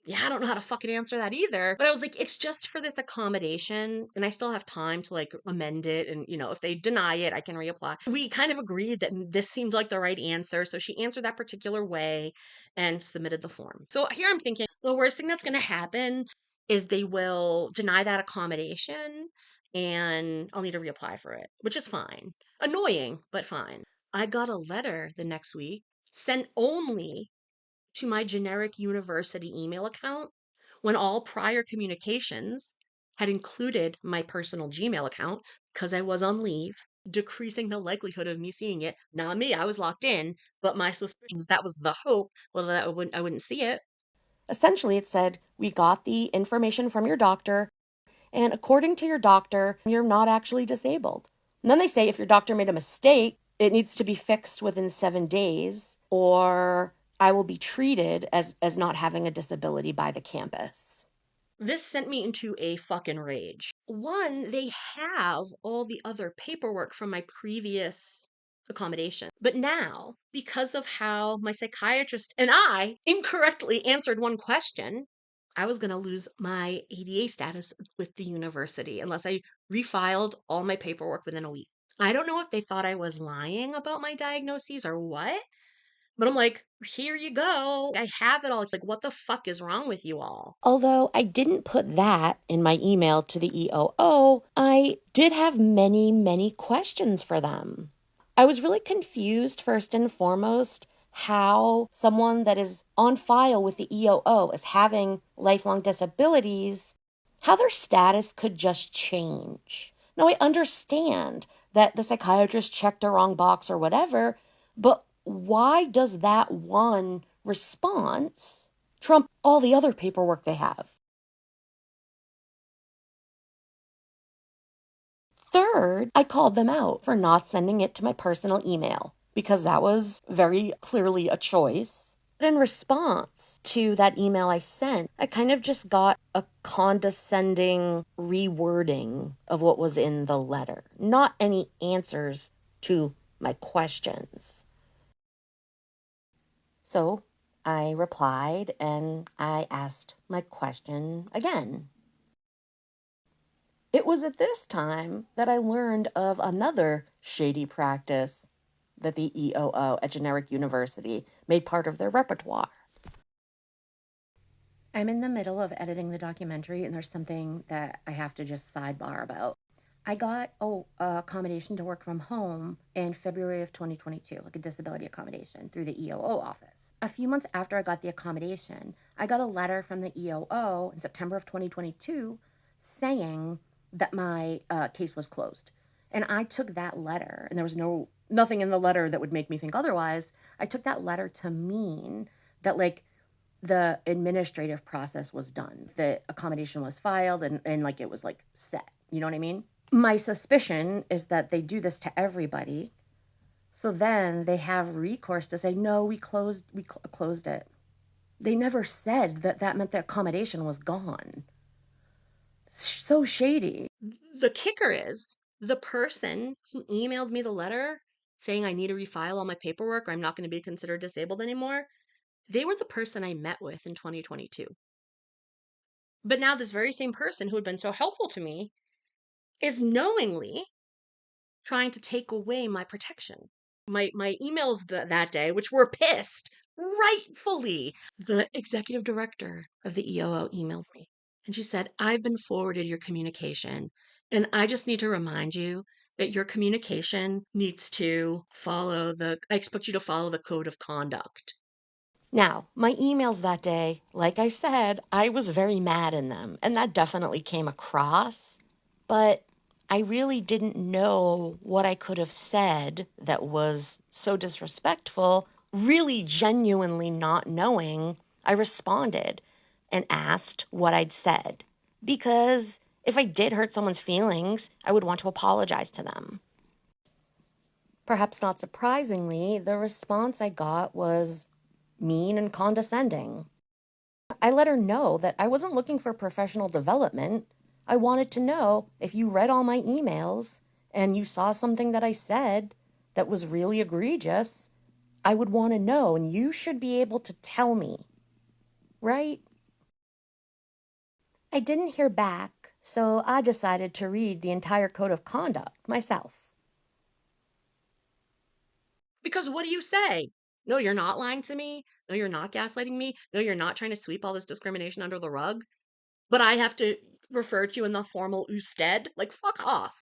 yeah, I don't know how to fucking answer that either. But I was like, it's just for this accommodation, and I still have time to like amend it. And, if they deny it, I can reapply. We kind of agreed that this seemed like the right answer. So she answered that particular way and submitted the form. So here I'm thinking the worst thing that's going to happen is they will deny that accommodation and I'll need to reapply for it, which is fine. Annoying, but fine. I got a letter the next week sent only to my generic university email account when all prior communications had included my personal Gmail account because I was on leave, decreasing the likelihood of me seeing it. Not me, I was locked in, but my suspicions, that was the hope, well, that I wouldn't see it. Essentially, it said, we got the information from your doctor, and according to your doctor, you're not actually disabled. And then they say if your doctor made a mistake, it needs to be fixed within 7 days, or I will be treated as not having a disability by the campus. This sent me into a fucking rage. One, they have all the other paperwork from my previous accommodation. But now, because of how my psychiatrist and I incorrectly answered one question, I was going to lose my ADA status with the university unless I refiled all my paperwork within a week. I don't know if they thought I was lying about my diagnoses or what, but I'm like, here you go. I have it all. It's like, what the fuck is wrong with you all? Although I didn't put that in my email to the EOO, I did have many, many questions for them. I was really confused, first and foremost, how someone that is on file with the EOO as having lifelong disabilities, how their status could just change. Now, I understand that the psychiatrist checked a wrong box or whatever, but why does that one response trump all the other paperwork they have? Third, I called them out for not sending it to my personal email because that was very clearly a choice. But in response to that email I sent, I kind of just got a condescending rewording of what was in the letter, not any answers to my questions. So I replied and I asked my question again. It was at this time that I learned of another shady practice that the EOO at Generic University made part of their repertoire. I'm in the middle of editing the documentary, and there's something that I have to just sidebar about. I got accommodation to work from home in February of 2022, like a disability accommodation through the EOO office. A few months after I got the accommodation, I got a letter from the EOO in September of 2022 saying that my case was closed. And I took that letter, and there was nothing in the letter that would make me think otherwise. I took that letter to mean that, like, the administrative process was done. The accommodation was filed and like it was like set. You know what I mean? My suspicion is that they do this to everybody. So then they have recourse to say, no, we closed it. They never said that that meant the accommodation was gone. So shady. The kicker is the person who emailed me the letter saying I need to refile all my paperwork or I'm not going to be considered disabled anymore, they were the person I met with in 2022. But now this very same person who had been so helpful to me is knowingly trying to take away my protection. My emails that day, which were pissed, rightfully, the executive director of the EOO emailed me. And she said, I've been forwarded your communication. And I just need to remind you that your communication needs to I expect you to follow the code of conduct. Now, my emails that day, like I said, I was very mad in them, and that definitely came across, but I really didn't know what I could have said that was so disrespectful. Really genuinely not knowing, I responded and asked what I'd said, because if I did hurt someone's feelings, I would want to apologize to them. Perhaps not surprisingly, the response I got was mean and condescending. I let her know that I wasn't looking for professional development. I wanted to know if you read all my emails and you saw something that I said that was really egregious, I would want to know, and you should be able to tell me, right? I didn't hear back, so I decided to read the entire code of conduct myself. Because what do you say? No, you're not lying to me. No, you're not gaslighting me. No, you're not trying to sweep all this discrimination under the rug. But I have to refer to you in the formal usted. Like, fuck off.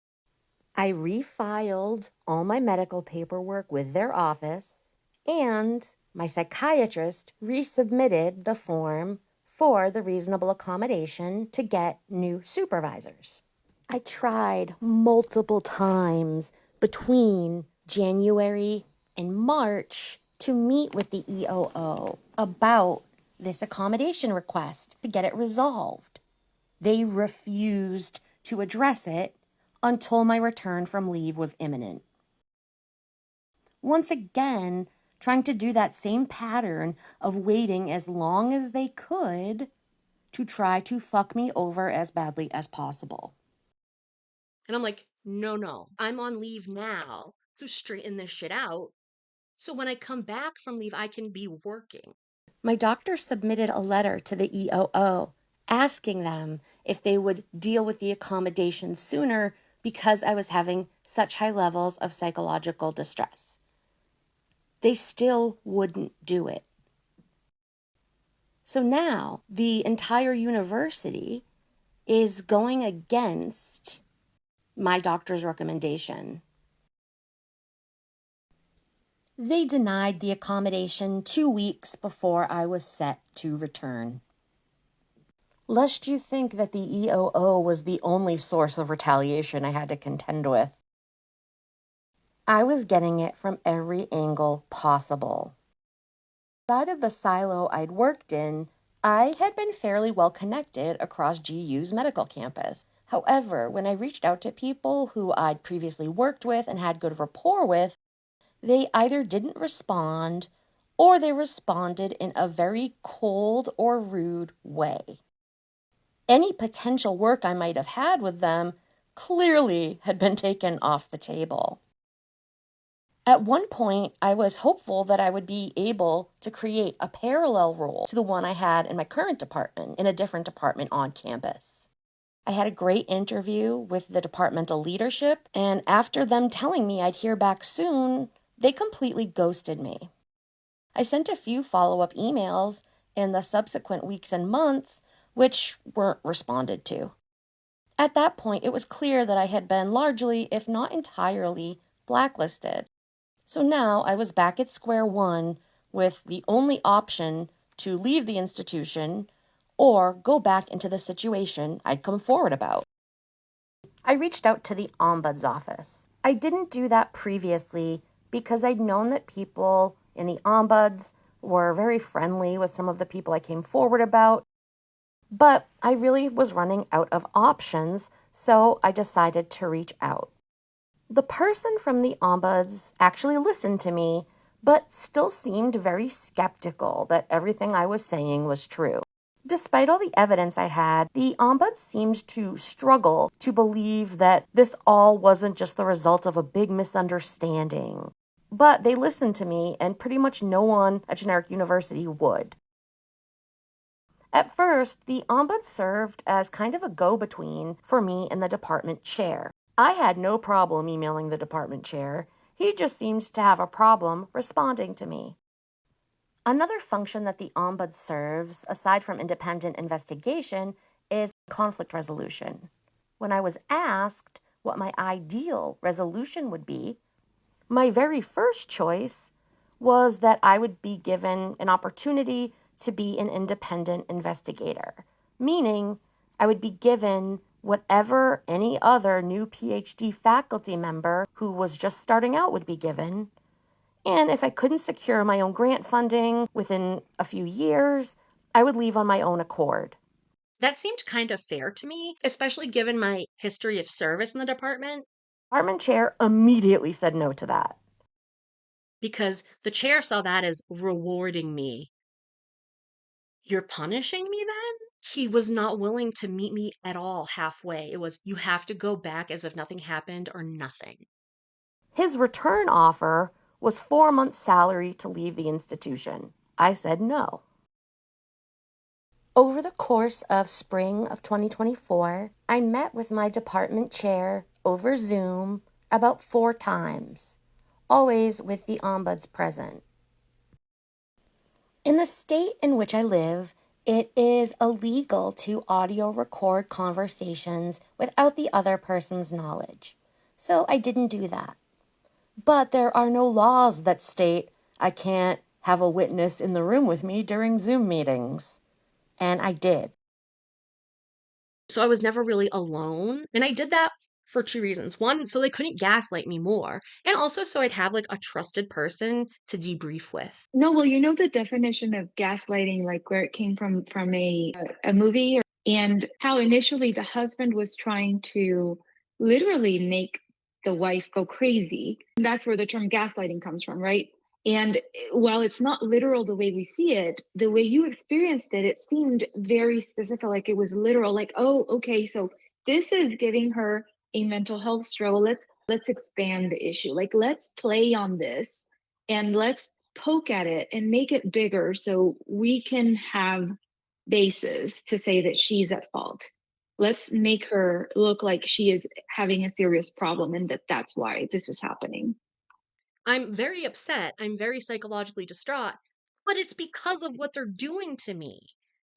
I refiled all my medical paperwork with their office, and my psychiatrist resubmitted the form for the reasonable accommodation to get new supervisors. I tried multiple times between January and March to meet with the EOO about this accommodation request to get it resolved. They refused to address it until my return from leave was imminent. Once again, trying to do that same pattern of waiting as long as they could to try to fuck me over as badly as possible. And I'm like, no, I'm on leave now to straighten this shit out. So when I come back from leave, I can be working. My doctor submitted a letter to the EOO asking them if they would deal with the accommodation sooner because I was having such high levels of psychological distress. They still wouldn't do it. So now the entire university is going against my doctor's recommendation. They denied the accommodation 2 weeks before I was set to return. Lest you think that the EOO was the only source of retaliation I had to contend with. I was getting it from every angle possible. Outside of the silo I'd worked in, I had been fairly well connected across GU's medical campus. However, when I reached out to people who I'd previously worked with and had good rapport with, they either didn't respond or they responded in a very cold or rude way. Any potential work I might have had with them clearly had been taken off the table. At one point, I was hopeful that I would be able to create a parallel role to the one I had in my current department in a different department on campus. I had a great interview with the departmental leadership, and after them telling me I'd hear back soon, they completely ghosted me. I sent a few follow-up emails in the subsequent weeks and months, which weren't responded to. At that point, it was clear that I had been largely, if not entirely, blacklisted. So now I was back at square one with the only option to leave the institution or go back into the situation I'd come forward about. I reached out to the Ombuds office. I didn't do that previously because I'd known that people in the Ombuds were very friendly with some of the people I came forward about, but I really was running out of options, so I decided to reach out. The person from the Ombuds actually listened to me, but still seemed very skeptical that everything I was saying was true. Despite all the evidence I had, the Ombuds seemed to struggle to believe that this all wasn't just the result of a big misunderstanding. But they listened to me, and pretty much no one at Generic University would. At first, the Ombuds served as kind of a go-between for me and the department chair. I had no problem emailing the department chair. He just seemed to have a problem responding to me. Another function that the Ombuds serves, aside from independent investigation, is conflict resolution. When I was asked what my ideal resolution would be, my very first choice was that I would be given an opportunity to be an independent investigator, meaning I would be given whatever any other new PhD faculty member who was just starting out would be given. And if I couldn't secure my own grant funding within a few years, I would leave on my own accord. That seemed kind of fair to me, especially given my history of service in the department, Department chair immediately said no to that. because the chair saw that as rewarding me. You're punishing me then? He was not willing to meet me at all halfway. It was, you have to go back as if nothing happened or nothing. His return offer was 4 months' salary to leave the institution. I said no. Over the course of spring of 2024, I met with my department chair over Zoom about 4 times, always with the Ombuds present. In the state in which I live, it is illegal to audio record conversations without the other person's knowledge, so I didn't do that. But there are no laws that state I can't have a witness in the room with me during Zoom meetings. And I did. So I was never really alone. And I did that for 2 reasons. One, so they couldn't gaslight me more. And also so I'd have like a trusted person to debrief with. No, well, you know the definition of gaslighting, like where it came from a movie, and how initially the husband was trying to literally make the wife go crazy. That's where the term gaslighting comes from, right? And while it's not literal the way we see it, the way you experienced it, it seemed very specific, like it was literal, like, oh, okay, so this is giving her a mental health struggle. Let's expand the issue. Like, let's play on this and let's poke at it and make it bigger so we can have basis to say that she's at fault. Let's make her look like she is having a serious problem and that's why this is happening. I'm very upset. I'm very psychologically distraught. But it's because of what they're doing to me.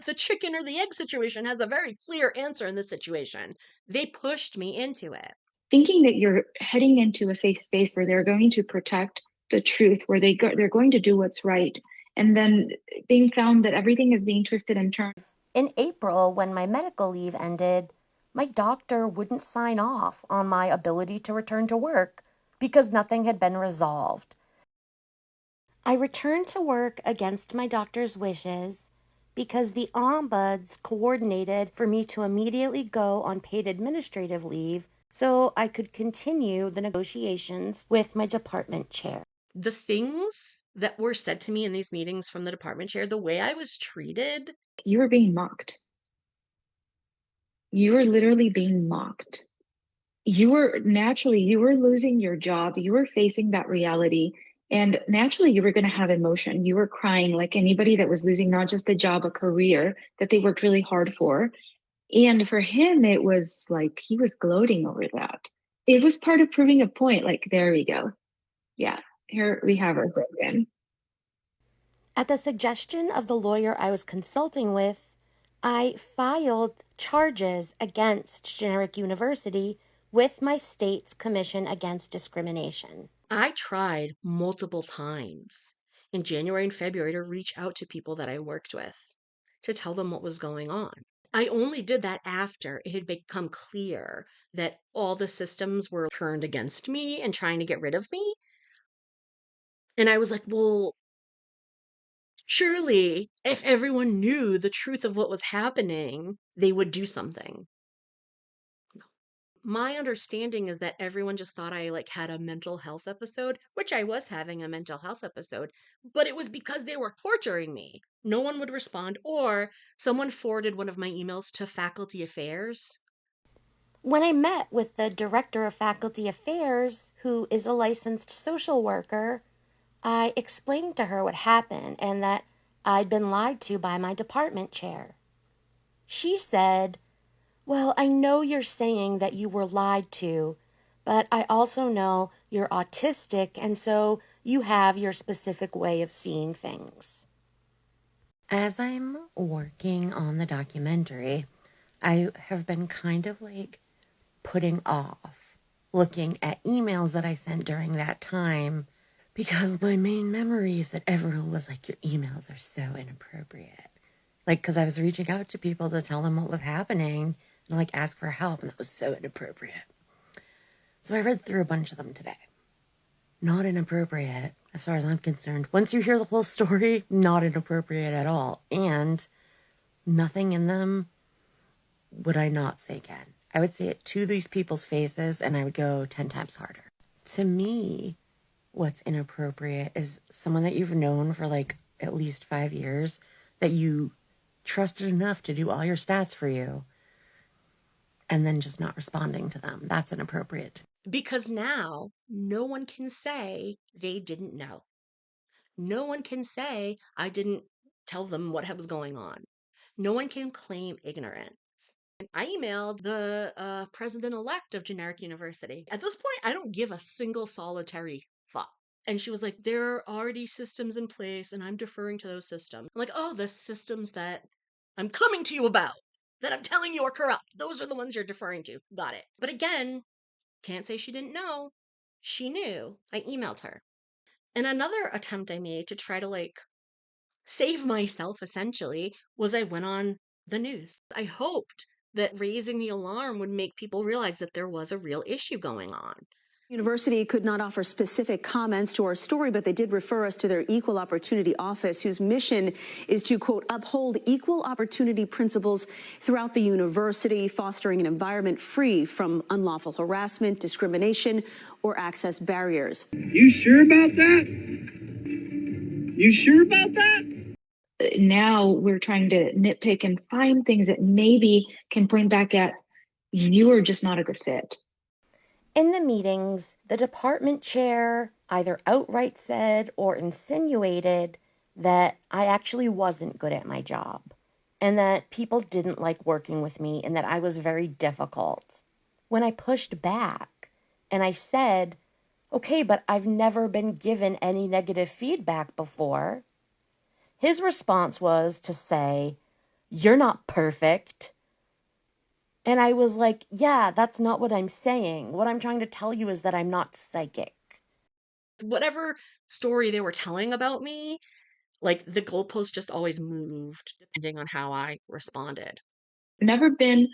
The chicken or the egg situation has a very clear answer in this situation. They pushed me into it. Thinking that you're heading into a safe space where they're going to protect the truth, where they're going to do what's right, and then being found that everything is being twisted and turned. In April, when my medical leave ended, my doctor wouldn't sign off on my ability to return to work because nothing had been resolved. I returned to work against my doctor's wishes because the ombuds coordinated for me to immediately go on paid administrative leave so I could continue the negotiations with my department chair. The things that were said to me in these meetings from the department chair, the way I was treated. You were being mocked. You were literally being mocked. You were losing your job. You were facing that reality. And naturally, you were going to have emotion. You were crying like anybody that was losing not just a job, a career that they worked really hard for. And for him, it was like he was gloating over that. It was part of proving a point. Like, there we go. Yeah, here we have our slogan. At the suggestion of the lawyer I was consulting with, I filed charges against Generic University with my state's Commission Against Discrimination. I tried multiple times in January and February to reach out to people that I worked with to tell them what was going on. I only did that after it had become clear that all the systems were turned against me and trying to get rid of me. And I was like, well, surely if everyone knew the truth of what was happening, they would do something. My understanding is that everyone just thought I like had a mental health episode, which I was having a mental health episode, but it was because they were torturing me. No one would respond, or someone forwarded one of my emails to faculty affairs. When I met with the director of faculty affairs, who is a licensed social worker, I explained to her what happened and that I'd been lied to by my department chair. She said, "Well, I know you're saying that you were lied to, but I also know you're autistic, and so you have your specific way of seeing things." As I'm working on the documentary, I have been kind of like putting off looking at emails that I sent during that time because my main memory is that everyone was like, your emails are so inappropriate. Like, because I was reaching out to people to tell them what was happening and like ask for help, and that was so inappropriate. So I read through a bunch of them today. Not inappropriate as far as I'm concerned. Once you hear the whole story, not inappropriate at all. And nothing in them would I not say again. I would say it to these people's faces and I would go 10 times harder. To me, what's inappropriate is someone that you've known for like at least 5 years, that you trusted enough to do all your stats for you, and then just not responding to them. That's inappropriate. Because now no one can say they didn't know. No one can say I didn't tell them what was going on. No one can claim ignorance. I emailed the president-elect of Generic University. At this point, I don't give a single solitary thought. And she was like, there are already systems in place, and I'm deferring to those systems. I'm like, oh, the systems that I'm coming to you about, that I'm telling you are corrupt. Those are the ones you're deferring to. Got it. But again, can't say she didn't know. She knew. I emailed her. And another attempt I made to try to like save myself essentially was I went on the news. I hoped that raising the alarm would make people realize that there was a real issue going on. University could not offer specific comments to our story, but they did refer us to their Equal Opportunity Office, whose mission is to, quote, uphold equal opportunity principles throughout the university, fostering an environment free from unlawful harassment, discrimination, or access barriers. You sure about that? You sure about that? Now we're trying to nitpick and find things that maybe can point back at you are just not a good fit. In the meetings, the department chair either outright said or insinuated that I actually wasn't good at my job, and that people didn't like working with me, and that I was very difficult. When I pushed back and I said, okay, but I've never been given any negative feedback before, his response was to say, "You're not perfect." And I was like, yeah, that's not what I'm saying. What I'm trying to tell you is that I'm not psychic. Whatever story they were telling about me, like the goalpost just always moved depending on how I responded. Never been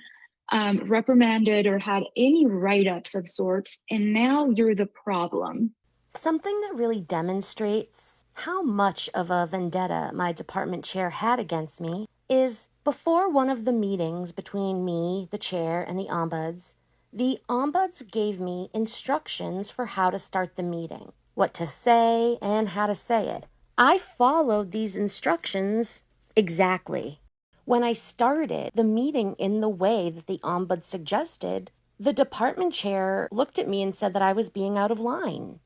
reprimanded or had any write-ups of sorts, and now you're the problem. Something that really demonstrates how much of a vendetta my department chair had against me is before one of the meetings between me, the chair, and the ombuds, the ombuds gave me instructions for how to start the meeting, what to say, and how to say it. I followed these instructions exactly. When I started the meeting in the way that the ombuds suggested, the department chair looked at me and said that I was being out of line.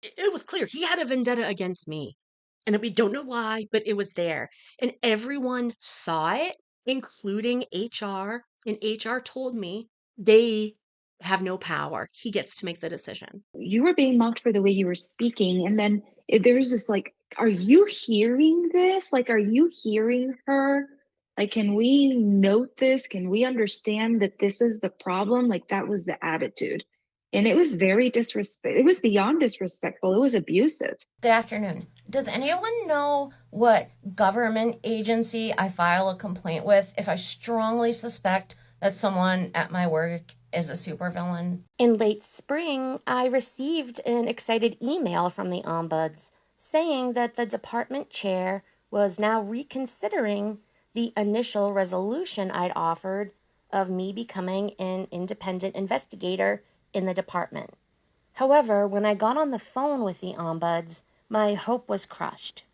It was clear he had a vendetta against me. And we don't know why, but it was there. And everyone saw it, including HR. And HR told me they have no power. He gets to make the decision. You were being mocked for the way you were speaking, and then there's this like, are you hearing this? Like, are you hearing her? Like, can we note this? Can we understand that this is the problem? Like, that was the attitude. And it was very disrespect. It was beyond disrespectful. It was abusive. Good afternoon. Does anyone know what government agency I file a complaint with if I strongly suspect that someone at my work is a supervillain? In late spring, I received an excited email from the ombuds saying that the department chair was now reconsidering the initial resolution I'd offered of me becoming an independent investigator in the department. However, when I got on the phone with the ombuds, my hope was crushed.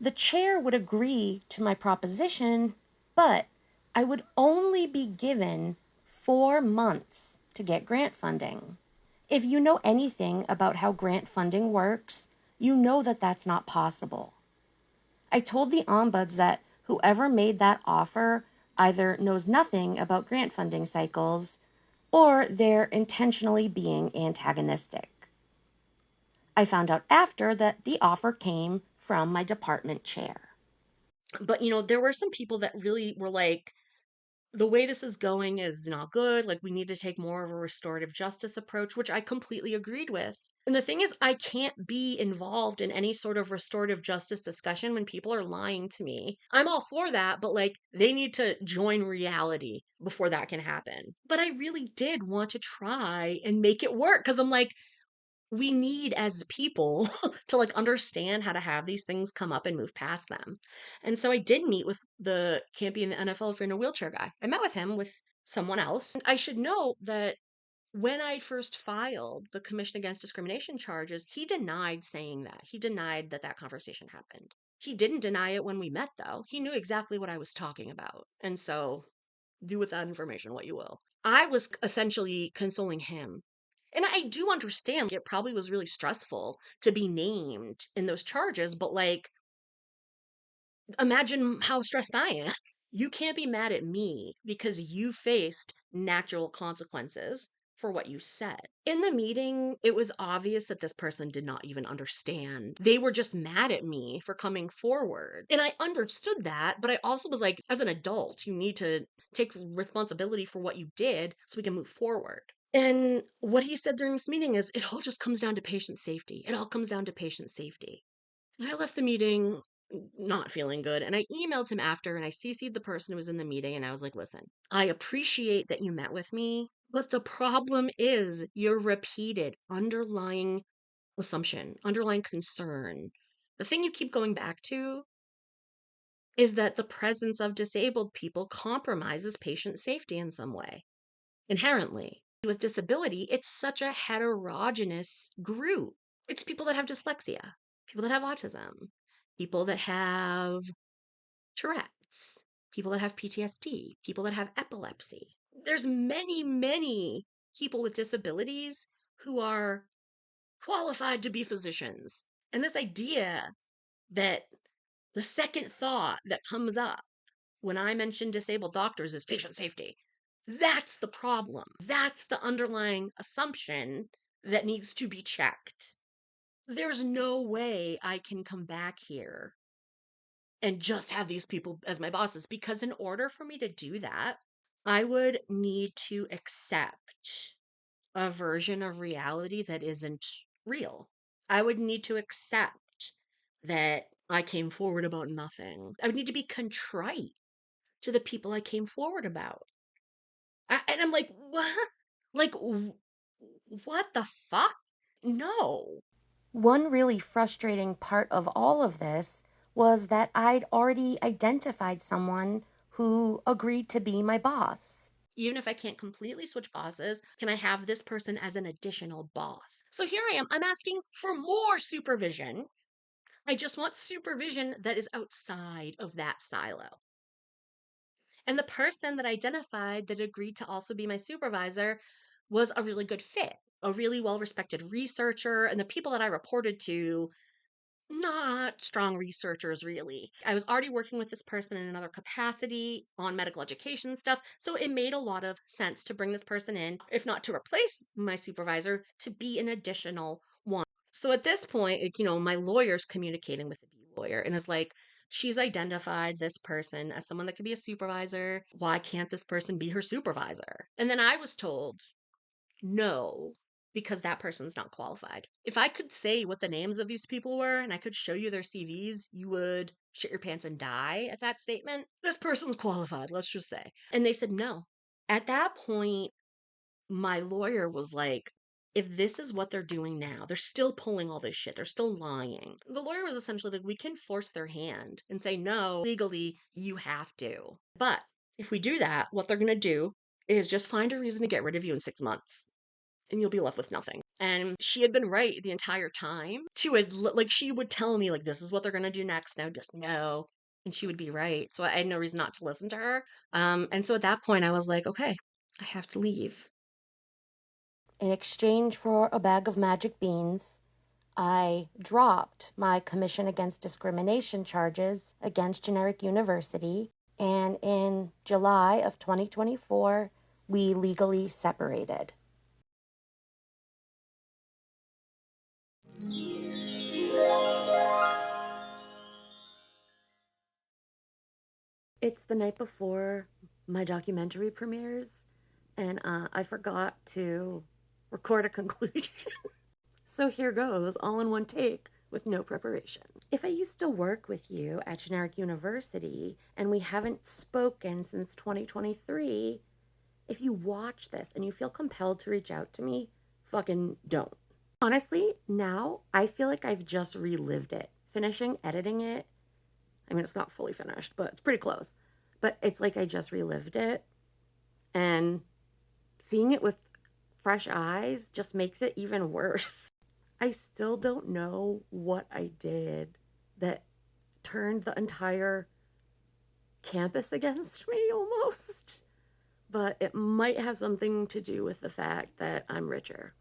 The chair would agree to my proposition, but I would only be given 4 months to get grant funding. If you know anything about how grant funding works, you know that that's not possible. I told the ombuds that whoever made that offer either knows nothing about grant funding cycles or they're intentionally being antagonistic. I found out after that the offer came from my department chair. But, there were some people that really were like, the way this is going is not good. Like, we need to take more of a restorative justice approach, which I completely agreed with. And the thing is, I can't be involved in any sort of restorative justice discussion when people are lying to me. I'm all for that, but like, they need to join reality before that can happen. But I really did want to try and make it work because I'm like, we need as people to like understand how to have these things come up and move past them. And so I did meet with the can't be in the NFL if you're in a wheelchair guy. I met with him with someone else. I should note that when I first filed the Commission Against Discrimination charges, he denied saying that. He denied that that conversation happened. He didn't deny it when we met, though. He knew exactly what I was talking about. And so do with that information what you will. I was essentially consoling him. And I do understand it probably was really stressful to be named in those charges, but like, imagine how stressed I am. You can't be mad at me because you faced natural consequences for what you said. In the meeting, it was obvious that this person did not even understand. They were just mad at me for coming forward. And I understood that, but I also was like, as an adult, you need to take responsibility for what you did so we can move forward. And what he said during this meeting is it all just comes down to patient safety. It all comes down to patient safety. And I left the meeting not feeling good. And I emailed him after and I CC'd the person who was in the meeting. And I was like, listen, I appreciate that you met with me, but the problem is your repeated underlying assumption, underlying concern. The thing you keep going back to is that the presence of disabled people compromises patient safety in some way, inherently. With disability, it's such a heterogeneous group. It's people that have dyslexia, people that have autism, people that have Tourette's, people that have PTSD, people that have epilepsy. There's many, many people with disabilities who are qualified to be physicians. And this idea that the second thought that comes up when I mention disabled doctors is patient safety. That's the problem. That's the underlying assumption that needs to be checked. There's no way I can come back here and just have these people as my bosses because in order for me to do that, I would need to accept a version of reality that isn't real. I would need to accept that I came forward about nothing. I would need to be contrite to the people I came forward about. And I'm like, what? Like, what the fuck? No. One really frustrating part of all of this was that I'd already identified someone who agreed to be my boss. Even if I can't completely switch bosses, can I have this person as an additional boss? So here I am. I'm asking for more supervision. I just want supervision that is outside of that silo. And the person that I identified that agreed to also be my supervisor was a really good fit, a really well respected researcher. And the people that I reported to, not strong researchers, really. I was already working with this person in another capacity on medical education stuff. So it made a lot of sense to bring this person in, if not to replace my supervisor, to be an additional one. So at this point, my lawyer's communicating with the B lawyer and is like, she's identified this person as someone that could be a supervisor. Why can't this person be her supervisor? And then I was told, no, because that person's not qualified. If I could say what the names of these people were and I could show you their CVs, you would shit your pants and die at that statement. This person's qualified, let's just say. And they said no. At that point, my lawyer was like, if this is what they're doing now, they're still pulling all this shit. They're still lying. The lawyer was essentially like, we can force their hand and say, no, legally, you have to. But if we do that, what they're going to do is just find a reason to get rid of you in 6 months. And you'll be left with nothing. And she had been right the entire time. She would tell me, like, this is what they're going to do next. And I would be like, no. And she would be right. So I had no reason not to listen to her. And so at that point, I was like, okay, I have to leave. In exchange for a bag of magic beans, I dropped my Commission Against Discrimination charges against Generic University, and in July of 2024, we legally separated. It's the night before my documentary premieres, and I forgot to record a conclusion. So here goes, all in one take, with no preparation. If I used to work with you at Generic University and we haven't spoken since 2023, if you watch this and you feel compelled to reach out to me, fucking don't. Honestly, now I feel like I've just relived it. Finishing editing it, I mean, it's not fully finished, but it's pretty close. But it's like I just relived it. And seeing it with fresh eyes just makes it even worse. I still don't know what I did that turned the entire campus against me almost. But it might have something to do with the fact that I'm richer.